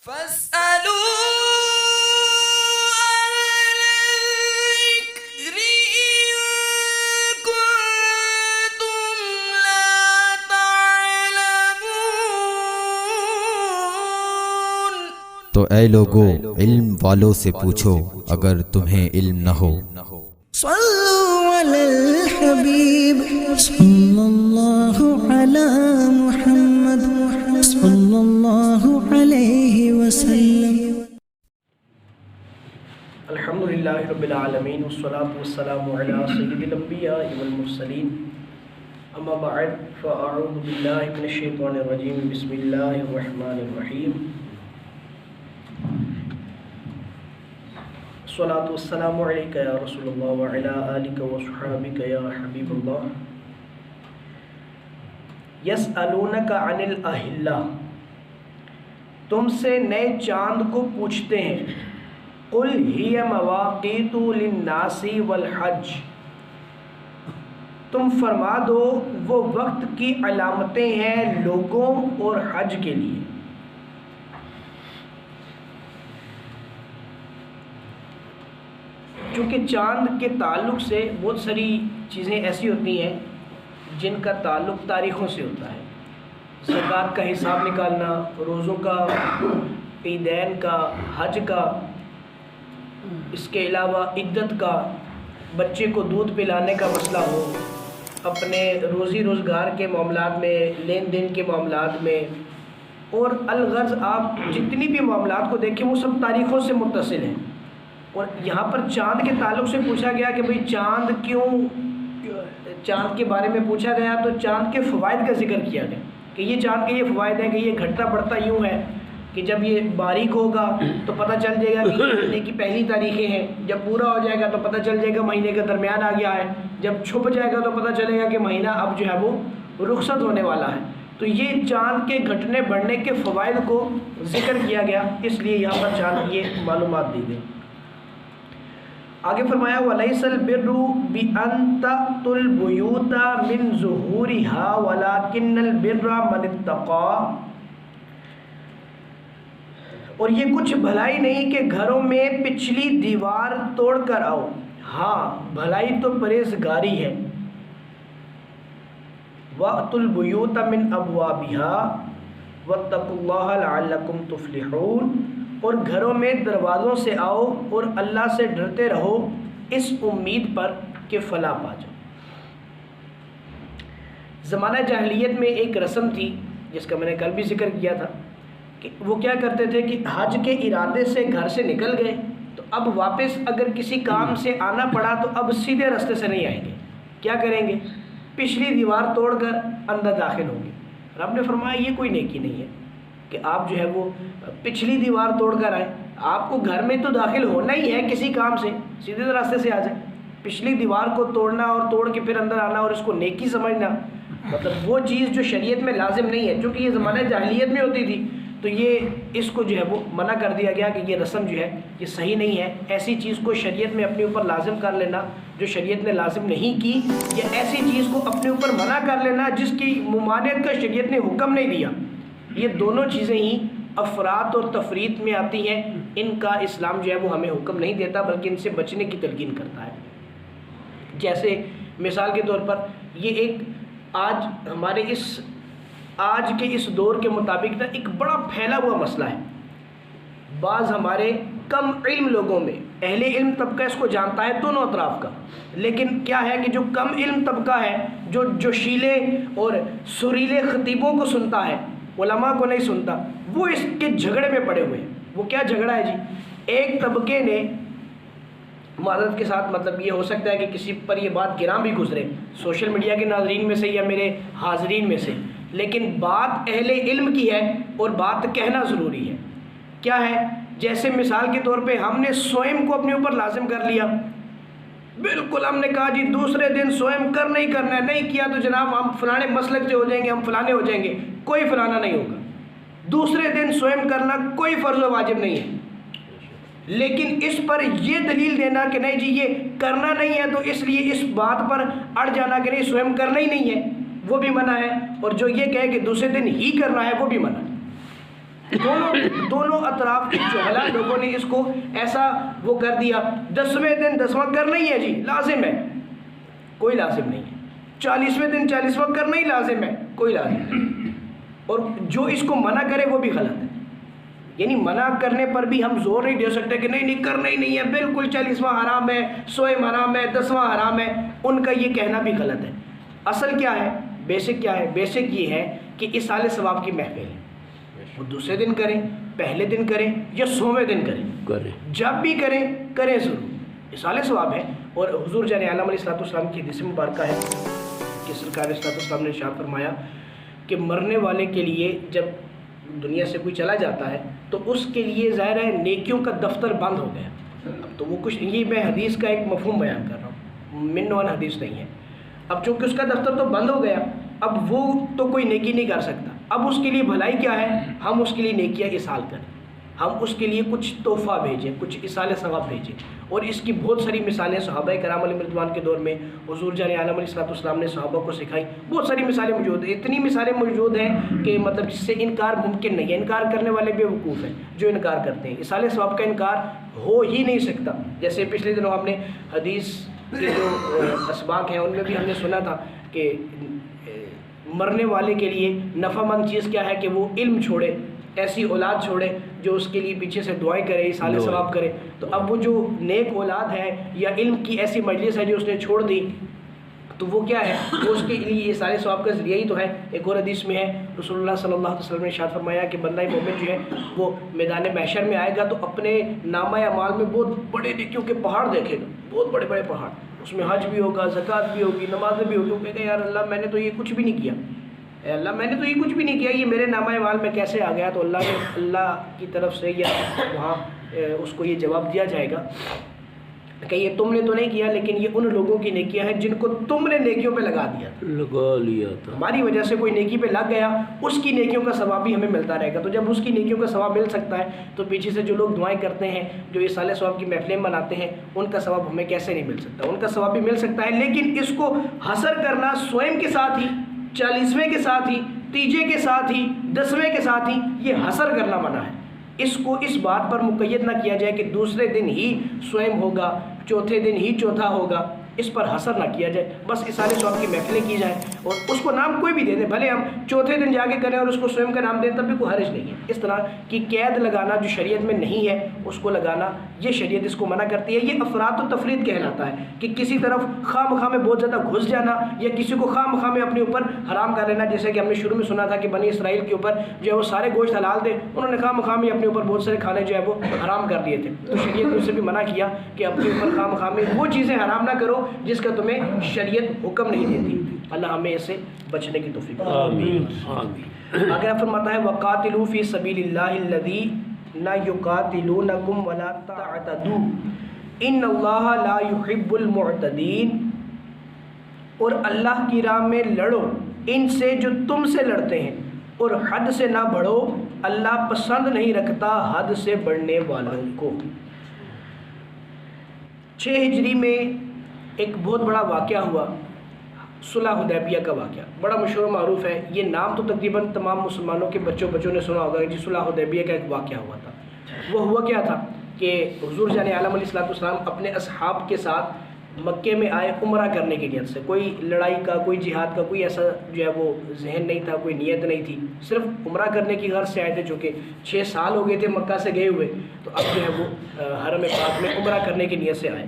فاسألوا الذكر إن كنتم لا تعلمون۔ تو اے لوگو علم والوں سے پوچھو اگر تمہیں علم نہ ہو۔ صلوا علی الحبیب صلی اللہ علی محمد صلی اللہ علیہ وسلم۔ الحمدللہ رب العالمین والصلاة والسلام علی سید الانبیاء والمرسلین، اما بعد فاعوذ باللہ من الشیطان الرجیم، بسم اللہ الرحمن الرحیم۔ الصلاة والسلام علیکہ یا رسول اللہ وعلی آلک وصحابک یا حبیب اللہ۔ یسألونک عن الاہلہ، تم سے نئے چاند کو پوچھتے ہیں۔ قل ہی مواقیت للناس والحج، تم فرما دو وہ وقت کی علامتیں ہیں لوگوں اور حج کے لیے۔ چونکہ چاند کے تعلق سے بہت ساری چیزیں ایسی ہوتی ہیں جن کا تعلق تاریخوں سے ہوتا ہے، زکوٰۃ کا حساب نکالنا، روزوں کا، عیدین کا، حج کا، اس کے علاوہ عدت کا، بچے کو دودھ پلانے کا مسئلہ ہو، اپنے روزی روزگار کے معاملات میں، لین دین کے معاملات میں، اور الغرض آپ جتنی بھی معاملات کو دیکھیں وہ سب تاریخوں سے متصل ہیں۔ اور یہاں پر چاند کے تعلق سے پوچھا گیا کہ بھئی چاند کیوں، چاند کے بارے میں پوچھا گیا تو چاند کے فوائد کا ذکر کیا گیا کہ یہ چاند کے یہ فوائد ہیں کہ یہ گھٹتا بڑھتا یوں ہے کہ جب یہ باریک ہوگا تو پتہ چل جائے گا کہ یہ مہینے کی پہلی تاریخیں ہیں، جب پورا ہو جائے گا تو پتہ چل جائے گا مہینے کا درمیان آ گیا ہے، جب چھپ جائے گا تو پتہ چلے گا کہ مہینہ اب جو ہے وہ رخصت ہونے والا ہے۔ تو یہ چاند کے گھٹنے بڑھنے کے فوائد کو ذکر کیا گیا، اس لیے یہاں پر چاند کی یہ معلومات دی گئی۔ آگے فرمایا وَلَيْسَ الْبِرُّ بِأَن تَأْتُوا الْبُيُوتَ مِن ظُهُورِهَا وَلَكِنَّ الْبِرَّ مَنِ اتَّقَىٰ، اور یہ کچھ بھلائی نہیں کہ گھروں میں پچھلی دیوار توڑ کر آؤ، ہاں بھلائی تو پرہیزگاری ہے۔ وَأْتُوا الْبُيُوتَ مِنْ أَبْوَابِهَا وَاتَّقُوا اللَّهَ لَعَلَّكُمْ تُفْلِحُونَ، اور گھروں میں دروازوں سے آؤ اور اللہ سے ڈرتے رہو اس امید پر کہ فلاح پا جاؤ۔ زمانہ جاہلیت میں ایک رسم تھی جس کا میں نے کل بھی ذکر کیا تھا کہ وہ کیا کرتے تھے کہ حج کے ارادے سے گھر سے نکل گئے تو اب واپس اگر کسی کام سے آنا پڑا تو اب سیدھے راستے سے نہیں آئیں گے، کیا کریں گے؟ پچھلی دیوار توڑ کر اندر داخل ہوں گے۔ رب نے فرمایا یہ کوئی نیکی نہیں ہے کہ آپ جو ہے وہ پچھلی دیوار توڑ کر آئیں، آپ کو گھر میں تو داخل ہونا ہی ہے کسی کام سے، سیدھے راستے سے آ جائیں۔ پچھلی دیوار کو توڑنا اور توڑ کے پھر اندر آنا اور اس کو نیکی سمجھنا، مطلب وہ چیز جو شریعت میں لازم نہیں ہے، چونکہ یہ زمانہ جاہلیت میں ہوتی تھی تو یہ اس کو جو ہے وہ منع کر دیا گیا کہ یہ رسم جو ہے یہ صحیح نہیں ہے۔ ایسی چیز کو شریعت میں اپنے اوپر لازم کر لینا جو شریعت نے لازم نہیں کی، یا ایسی چیز کو اپنے اوپر منع کر لینا جس کی ممانعت کا شریعت نے حکم نہیں دیا، یہ دونوں چیزیں ہی افراط اور تفریط میں آتی ہیں۔ ان کا اسلام جو ہے وہ ہمیں حکم نہیں دیتا بلکہ ان سے بچنے کی تلقین کرتا ہے۔ جیسے مثال کے طور پر یہ ایک آج ہمارے آج کے اس دور کے مطابق نا ایک بڑا پھیلا ہوا مسئلہ ہے۔ بعض ہمارے کم علم لوگوں میں، اہل علم طبقہ اس کو جانتا ہے دونوں اطراف کا، لیکن کیا ہے کہ جو کم علم طبقہ ہے، جو جوشیلے اور سریلے خطیبوں کو سنتا ہے، علماء کو نہیں سنتا، وہ اس کے جھگڑے میں پڑے ہوئے ہیں۔ وہ کیا جھگڑا ہے جی؟ ایک طبقے نے، معذرت کے ساتھ مطلب یہ ہو سکتا ہے کہ کسی پر یہ بات گراں بھی گزرے سوشل میڈیا کے ناظرین میں سے یا میرے حاضرین میں سے، لیکن بات اہل علم کی ہے اور بات کہنا ضروری ہے۔ کیا ہے؟ جیسے مثال کے طور پہ ہم نے سوئم کو اپنے اوپر لازم کر لیا، بالکل ہم نے کہا جی دوسرے دن سوئم کرنا ہی کرنا ہے، نہیں کیا تو جناب ہم فلانے مسلک سے ہو جائیں گے، ہم فلانے ہو جائیں گے۔ کوئی فلانا نہیں ہوگا، دوسرے دن سوئم کرنا کوئی فرض و واجب نہیں ہے، لیکن اس پر یہ دلیل دینا کہ نہیں جی یہ کرنا نہیں ہے تو اس لیے اس بات پر اڑ جانا کہ نہیں سوئم کرنا ہی نہیں ہے، وہ بھی منع ہے، اور جو یہ کہے کہ دوسرے دن ہی کرنا ہے وہ بھی منع ہے۔ دونوں اطراف کے جہلا لوگوں نے اس کو ایسا وہ کر دیا، 10ویں دن 10واں کرنا ہی ہے جی، لازم ہے، کوئی لازم نہیں ہے، 40ویں دن 40واں کرنا ہی لازم ہے، کوئی لازم نہیں، اور جو اس کو منع کرے وہ بھی غلط ہے۔ یعنی منع کرنے پر بھی ہم زور نہیں دے سکتے کہ نہیں کرنا ہی نہیں ہے، بالکل 40واں حرام ہے، 100 حرام ہے، 10واں حرام ہے، ان کا یہ کہنا بھی غلط ہے۔ اصل کیا ہے، بیسک کیا ہے؟ بیسک یہ ہے کہ اصال ثواب کی محفل ہے، وہ دوسرے دن کریں، پہلے دن کریں یا 100ویں دن کریں، جب بھی کریں ضرور، اصال ثواب ہے۔ اور حضور جان عالم علیہ السلام کی حدیث مبارکہ ہے کہ سرکار علیہ السلام نے ارشاد فرمایا کہ مرنے والے کے لیے جب دنیا سے کوئی چلا جاتا ہے تو اس کے لیے ظاہر ہے نیکیوں کا دفتر بند ہو گیا۔ اب تو وہ کچھ، یہ میں حدیث کا ایک مفہوم بیان کر رہا ہوں، من وان حدیث نہیں ہے۔ اب چونکہ اس کا دفتر تو بند ہو گیا، اب وہ تو کوئی نیکی نہیں کر سکتا، اب اس کے لیے بھلائی کیا ہے؟ ہم اس کے لیے نیکیاں اصال کریں، ہم اس کے لیے کچھ تحفہ بھیجیں، کچھ اصال ثواب بھیجیں۔ اور اس کی بہت ساری مثالیں صحابہ کرام علیہ رضوان کے دور میں حضور جان عالم علیہ السلام نے صحابہ کو سکھائی، بہت ساری مثالیں موجود ہیں، اتنی مثالیں موجود ہیں کہ مطلب جس سے انکار ممکن نہیں ہے۔ انکار کرنے والے بے وقوف ہیں جو انکار کرتے ہیں، اصال ثواب کا انکار ہو ہی نہیں سکتا۔ جیسے پچھلے دنوں ہم نے حدیث کے جو اسباق ہیں ان میں بھی ہم نے سنا تھا کہ مرنے والے کے لیے نفع مند چیز کیا ہے کہ وہ علم چھوڑے، ایسی اولاد چھوڑے جو اس کے لیے پیچھے سے دعائیں کرے، اصال ثواب کرے۔ تو اب وہ جو نیک اولاد ہے یا علم کی ایسی مجلس ہے جو اس نے چھوڑ دی، تو وہ کیا ہے؟ وہ اس کے لیے اصال ثواب کا ذریعہ ہی تو ہے۔ ایک اور حدیث میں ہے رسول اللہ صلی اللہ علیہ وسلم نے ارشاد فرمایا کہ بندہ مومن جو ہے وہ میدان محشر میں آئے گا تو اپنے نامہ اعمال میں بہت بڑے نیکیوں کے پہاڑ دیکھے گا، بہت بڑے بڑے پہاڑ، اس میں حج بھی ہوگا، زکوٰۃ بھی ہوگی، نمازیں بھی ہوگی۔ وہ کہے گا یار اللہ میں نے تو یہ کچھ بھی نہیں کیا، اے اللہ میں نے تو یہ کچھ بھی نہیں کیا، یہ میرے نامہ اعمال میں کیسے آ گیا؟ تو اللہ کی طرف سے یا وہاں اس کو یہ جواب دیا جائے گا کہ یہ تم نے تو نہیں کیا، لیکن یہ ان لوگوں کی نیکیاں ہیں جن کو تم نے نیکیوں پہ لگا لیا تھا، ہماری وجہ سے کوئی نیکی پہ لگ گیا، اس کی نیکیوں کا ثواب بھی ہمیں ملتا رہے گا۔ تو جب اس کی نیکیوں کا ثواب مل سکتا ہے تو پیچھے سے جو لوگ دعائیں کرتے ہیں، جو اصال ثواب کی محفلیں مناتے ہیں، ان کا ثواب ہمیں کیسے نہیں مل سکتا؟ ان کا ثواب بھی مل سکتا ہے، لیکن اس کو حصر کرنا سوئم کے ساتھ ہی، 40ویں کے ساتھ ہی، تیجے کے ساتھ ہی، 10ویں کے ساتھ ہی، یہ حصر کرنا منع ہے۔ اس کو اس بات پر مقید نہ کیا جائے کہ دوسرے دن ہی سوئم ہوگا، چوتھے دن ہی چوتھا ہوگا، اس پر حصر نہ کیا جائے، بس اصال ثواب کی محفلیں کی جائیں اور اس کو نام کوئی بھی دے دیں، بھلے ہم چوتھے دن جا کے کریں اور اس کو سوئم کا نام دیں تب بھی کوئی حرج نہیں ہے۔ اس طرح کی قید لگانا جو شریعت میں نہیں ہے اس کو لگانا، یہ شریعت اس کو منع کرتی ہے۔ یہ افراط و تفریط کہلاتا ہے کہ کسی طرف خواہ مخواہ میں بہت زیادہ گھس جانا یا کسی کو خواہ مخواہ میں اپنے اوپر حرام کر لینا، جیسے کہ ہم نے شروع میں سنا تھا کہ بنی اسرائیل کے اوپر جو ہے وہ سارے گوشت حلال تھے، انہوں نے خواہ مخواہ میں اپنے اوپر بہت سارے کھانے جو ہے وہ حرام کر دیے تھے۔ تو شریعت نے اسے بھی منع کیا کہ اپنے اوپر خواہ مخواہ میں وہ چیزیں حرام نہ کرو جس کا تمہیں شریعت حکم نہیں دیتی۔ اللہ ہمیں اس سے بچنے کی توفیق دے۔ آمین۔ آگے فرماتا ہے وَقَاتِلُوا فِي سَبِيلِ اللَّهِ الَّذِينَ يُقَاتِلُونَكُمْ وَلَا تَعْتَدُوا إِنَّ اللَّهَ لَا يُحِبُّ الْمُعْتَدِينَ، اور اللہ کی راہ میں لڑو ان سے جو تم سے لڑتے ہیں، اور حد سے نہ بڑھو، اللہ پسند نہیں رکھتا حد سے بڑھنے والوں کو۔ 6 ہجری میں ایک بہت بڑا واقعہ ہوا، صلح حدیبیہ کا واقعہ، بڑا مشہور و معروف ہے، یہ نام تو تقریباً تمام مسلمانوں کے بچوں نے سنا ہوگا کہ صلح حدیبیہ کا ایک واقعہ ہوا تھا۔ وہ ہوا کیا تھا کہ حضور جان عالم علیہ السلام اپنے اصحاب کے ساتھ مکے میں آئے عمرہ کرنے کی نیت سے، کوئی لڑائی کا، کوئی جہاد کا، کوئی ایسا جو ہے وہ ذہن نہیں تھا، کوئی نیت نہیں تھی، صرف عمرہ کرنے کی غرض سے آئے تھے۔ چونکہ 6 سال ہو گئے تھے مکہ سے گئے ہوئے، تو اب جو ہے وہ حرم پاک میں عمرہ کرنے کی نیت سے آئے۔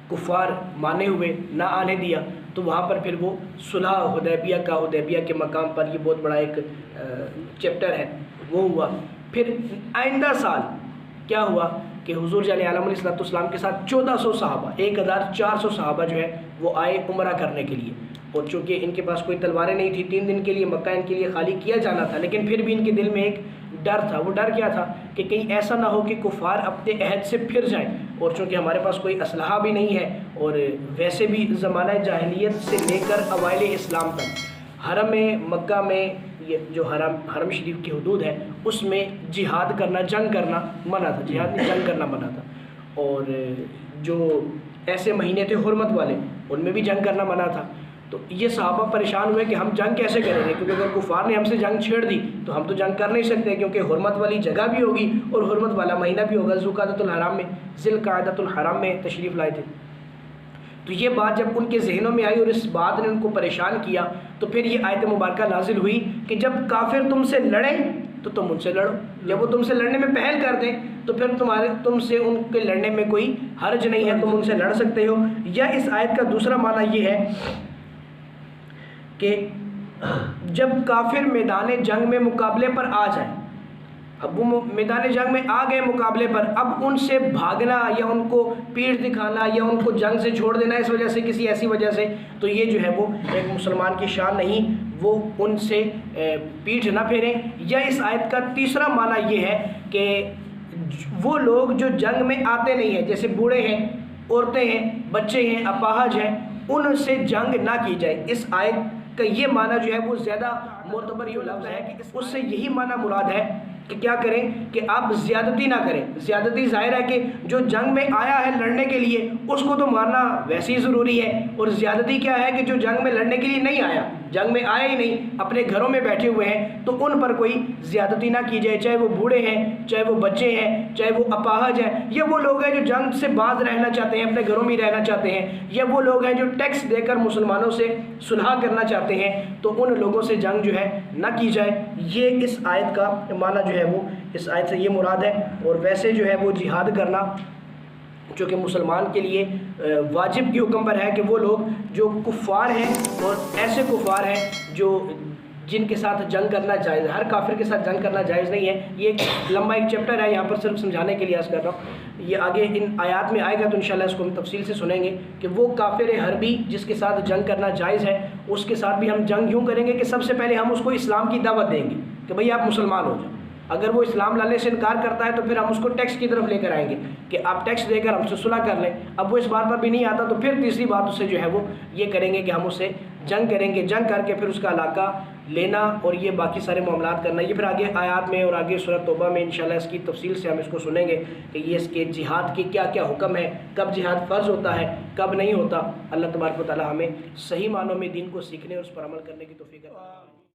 کفار مانے ہوئے، نہ آنے دیا، تو وہاں پر پھر وہ صلح حدیبیہ کا، حدیبیہ کے مقام پر یہ بہت بڑا ایک چیپٹر ہے وہ ہوا۔ پھر آئندہ سال کیا ہوا کہ حضور جان عالم علیہ السلام کے ساتھ 1400 صحابہ، 1400 صحابہ جو ہے وہ آئے عمرہ کرنے کے لیے، اور چونکہ ان کے پاس کوئی تلواریں نہیں تھی، 3 دن کے لیے مکہ ان کے لیے خالی کیا جانا تھا، لیکن پھر بھی ان کے دل میں ایک ڈر تھا۔ وہ ڈر کیا تھا کہ کہیں ایسا نہ ہو کہ کفار اپنے عہد سے پھر جائیں، اور چونکہ ہمارے پاس کوئی اسلحہ بھی نہیں ہے، اور ویسے بھی زمانہ جاہلیت سے لے کر اوائل اسلام تک حرم مکہ میں، یہ جو حرم شریف کی حدود ہے اس میں جہاد کرنا، جنگ کرنا منع تھا، جہاد میں جنگ کرنا منع تھا، اور جو ایسے مہینے تھے حرمت والے ان میں بھی جنگ کرنا منع تھا۔ تو یہ صحابہ پریشان ہوئے کہ ہم جنگ کیسے کریں گے، کیونکہ اگر کفار نے ہم سے جنگ چھیڑ دی تو ہم تو جنگ کر نہیں سکتے، کیونکہ حرمت والی جگہ بھی ہوگی اور حرمت والا مہینہ بھی ہوگا، ذوالقعدۃ الحرام میں، ذی القعدۃ الحرام میں تشریف لائے تھے۔ تو یہ بات جب ان کے ذہنوں میں آئی اور اس بات نے ان کو پریشان کیا، تو پھر یہ آیت مبارکہ نازل ہوئی کہ جب کافر تم سے لڑیں تو تم ان سے لڑو، جب وہ تم سے لڑنے میں پہل کر دیں تو پھر تم سے ان کے لڑنے میں کوئی حرج نہیں ہے، تم ان سے لڑ سکتے ہو۔ یا اس آیت کا دوسرا معنی یہ ہے کہ جب کافر میدان جنگ میں مقابلے پر آ جائیں، اب وہ میدان جنگ میں آ گئے مقابلے پر، اب ان سے بھاگنا یا ان کو پیٹھ دکھانا یا ان کو جنگ سے چھوڑ دینا اس وجہ سے، کسی ایسی وجہ سے، تو یہ جو ہے وہ ایک مسلمان کی شان نہیں، وہ ان سے پیٹھ نہ پھیریں۔ یا اس آیت کا تیسرا معنی یہ ہے کہ وہ لوگ جو جنگ میں آتے نہیں ہیں، جیسے بوڑھے ہیں، عورتیں ہیں، بچے ہیں، اپاہج ہیں، ان سے جنگ نہ کی جائے۔ اس آیت کا یہ معنی جو ہے وہ زیادہ معتبر یہ لفظ ہے کہ اس سے یہی معنی مراد ہے کہ کیا کریں کہ آپ زیادتی نہ کریں۔ زیادتی ظاہر ہے کہ جو جنگ میں آیا ہے لڑنے کے لیے اس کو تو مارنا ویسے ہی ضروری ہے، اور زیادتی کیا ہے کہ جو جنگ میں لڑنے کے لیے نہیں آیا، جنگ میں آیا ہی نہیں، اپنے گھروں میں بیٹھے ہوئے ہیں، تو ان پر کوئی زیادتی نہ کی جائے، چاہے وہ بوڑھے ہیں، چاہے وہ بچے ہیں، چاہے وہ اپاہج ہیں، یا وہ لوگ ہیں جو جنگ سے باز رہنا چاہتے ہیں، اپنے گھروں میں رہنا چاہتے ہیں، یا وہ لوگ ہیں جو ٹیکس دے کر مسلمانوں سے صلح کرنا چاہتے ہیں، تو ان لوگوں سے جنگ جو ہے نہ کی جائے۔ یہ اس آیت کا معنی جو ہے وہ اس آیت سے یہ مراد ہے۔ اور ویسے جو ہے وہ جہاد کرنا جو کہ مسلمان کے لیے واجب کی حکم پر ہے کہ وہ لوگ جو کفار ہیں اور ایسے کفار ہیں جو جن کے ساتھ جنگ کرنا جائز ہے، ہر کافر کے ساتھ جنگ کرنا جائز نہیں ہے۔ یہ ایک لمبا ایک چیپٹر ہے، یہاں پر صرف سمجھانے کے لیے عرض کر رہا ہوں، یہ آگے ان آیات میں آئے گا تو انشاءاللہ اس کو ہم تفصیل سے سنیں گے کہ وہ کافر حربی جس کے ساتھ جنگ کرنا جائز ہے، اس کے ساتھ بھی ہم جنگ یوں کریں گے کہ سب سے پہلے ہم اس کو اسلام کی دعوت دیں گے کہ بھئی آپ مسلمان ہو جاؤ۔ اگر وہ اسلام لانے سے انکار کرتا ہے تو پھر ہم اس کو ٹیکس کی طرف لے کر آئیں گے کہ آپ ٹیکس دے کر ہم سے صلح کر لیں۔ اب وہ اس بات پر بھی نہیں آتا تو پھر تیسری بات اس سے جو ہے وہ یہ کریں گے کہ ہم اس سے جنگ کریں گے، جنگ کر کے پھر اس کا علاقہ لینا اور یہ باقی سارے معاملات کرنا۔ یہ پھر آگے آیات میں اور آگے سورۃ توبہ میں انشاءاللہ اس کی تفصیل سے ہم اس کو سنیں گے کہ یہ اس کے جہاد کے کیا کیا حکم ہے، کب جہاد فرض ہوتا ہے، کب نہیں ہوتا۔ اللہ تبارک و تعالی ہمیں صحیح معنوں میں دین کو سیکھنے اور اس پر عمل کرنے کی توفیق عطا فرمائے۔